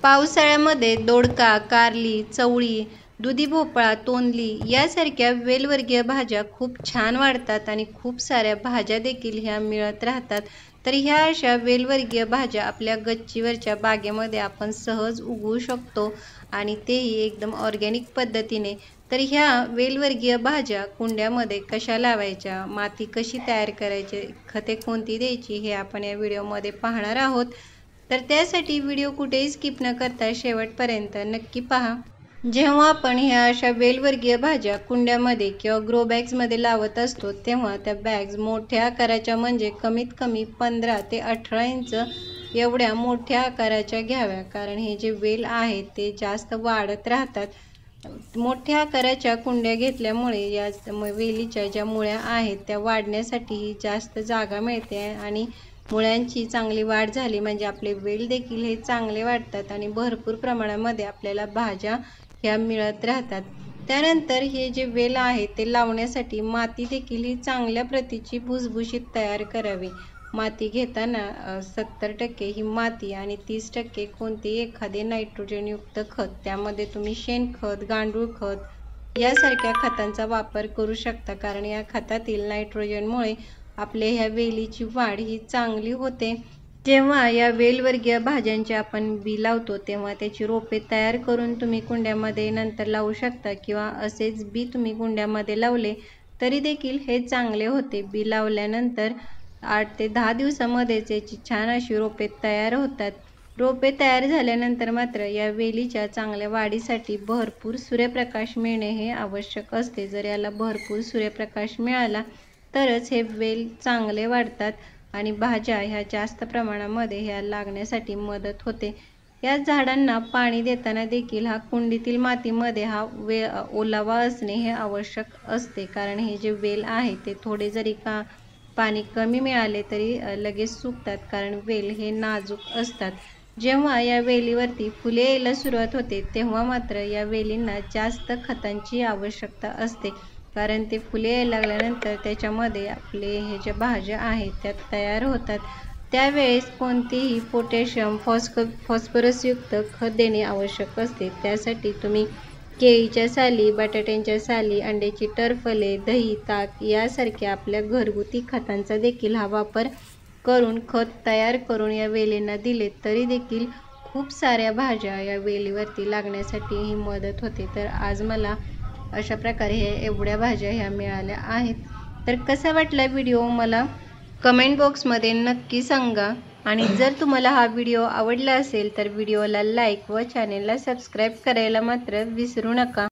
पावसाळ्यामध्ये दोडका, कारली, चवळी, दुधी भोपळा, तोंडली यासारख्या वेलवर्गीय भाज्या खूप छान वाढतात आणि खूप साऱ्या भाज्या देखील ह्या मिळत राहतात. तर ह्या अशा वेलवर्गीय भाज्या आपल्या गच्चीवरच्या बागेमध्ये आपण सहज उगवू शकतो आणि तेही एकदम ऑर्गॅनिक पद्धतीने. तर ह्या वेलवर्गीय भाज्या कुंड्यामध्ये कशा लावायच्या, माती कशी तयार करायची, खते कोणती द्यायची हे आपण या व्हिडिओमध्ये पाहणार आहोत. तर त्यासाठी व्हिडिओ कुठेही स्किप न करता शेवटपर्यंत नक्की पहा. जेव्हा आपण ह्या अशा वेलवर्गीय भाज्या कुंड्यामध्ये किंवा ग्रो बॅग्समध्ये लावत असतो तेव्हा त्या बॅग्स मोठ्या आकाराच्या म्हणजे कमीत कमी 15 ते 18 इंच एवढ्या मोठ्या आकाराच्या घ्याव्या, कारण हे जे वेल आहेत ते जास्त वाढत राहतात. मोठ्या आकाराच्या कुंड्या घेतल्यामुळे या वेलीच्या ज्या मुळ्या आहेत त्या वाढण्यासाठी जास्त जागा मिळते आणि मुळ्यांची चांगली वाढ झाली म्हणजे आपले वेल देखील हे चांगले वाढतात आणि भरपूर प्रमाणामध्ये आपल्याला भाज्या ह्या मिळत राहतात. त्यानंतर हे जे वेल आहे ते लावण्यासाठी माती देखील ही चांगल्या प्रतीची भुसभुशीत तयार करावी. माती घेताना 70% ही माती आणि 30% कोणतेही एखादे नायट्रोजनयुक्त खत, त्यामध्ये तुम्ही शेणखत, गांडूळ खत यासारख्या खतांचा वापर करू शकता, कारण या खतातील नायट्रोजनमुळे आपल्या ह्या वेलीची वाढ ही चांगली होते. जेव्हा या वेलवर्गीय भाज्यांचे आपण बी लावतो तेव्हा त्याची रोपे तयार करून तुम्ही कुंड्यामध्ये नंतर लावू शकता किंवा असेच बी तुम्ही कुंड्यामध्ये लावले तरी देखील हे चांगले होते. बी लावल्यानंतर 8 ते 10 दिवसामध्येच याची छान अशी रोपे तयार होतात. रोपे तयार झाल्यानंतर मात्र या वेलीच्या चांगल्या वाढीसाठी भरपूर सूर्यप्रकाश मिळणे हे आवश्यक असते. जर याला भरपूर सूर्यप्रकाश मिळाला तरच हे वेल चांगले वाढतात आणि भाज्या ह्या जास्त प्रमाणामध्ये ह्या लागण्यासाठी मदत होते. या झाडांना पाणी देताना देखील हा कुंडीतील मातीमध्ये हा ओलावा असणे हे आवश्यक असते, कारण हे जे वेल आहे ते थोडे जरी पाणी कमी मिळाले तरी लगेच सुकतात, कारण वेल हे नाजूक असतात. जेव्हा या वेलीवरती फुले यायला सुरुवात होते तेव्हा मात्र या वेलींना जास्त खतांची आवश्यकता असते, कारण ते फुले यायला लागल्यानंतर त्याच्यामध्ये आपले हे ज्या भाज्या आहेत त्या तयार होतात. त्यावेळेस कोणतेही पोटॅशियम, फॉस्फरसयुक्त खत देणे आवश्यक असते. त्यासाठी तुम्ही केळीच्या साली, बटाट्यांच्या साली, अंड्याची टरफले, दही, ताक यासारख्या आपल्या घरगुती खतांचा देखील हा वापर करून खत तयार करून या वेलींना दिले तरी देखील खूप साऱ्या भाज्या या वेलीवरती लागण्यासाठी ही मदत होते. तर आज मला अशा प्रकारे हे एवढ्या भाज्या ह्या मिळाल्या आहेत. तर कसा वाटला व्हिडिओ मला कमेंट बॉक्समध्ये नक्की सांगा आणि जर तुम्हाला हा व्हिडिओ आवडला असेल तर व्हिडिओला लाईक व चॅनेलला सबस्क्राईब करायला मात्र विसरू नका.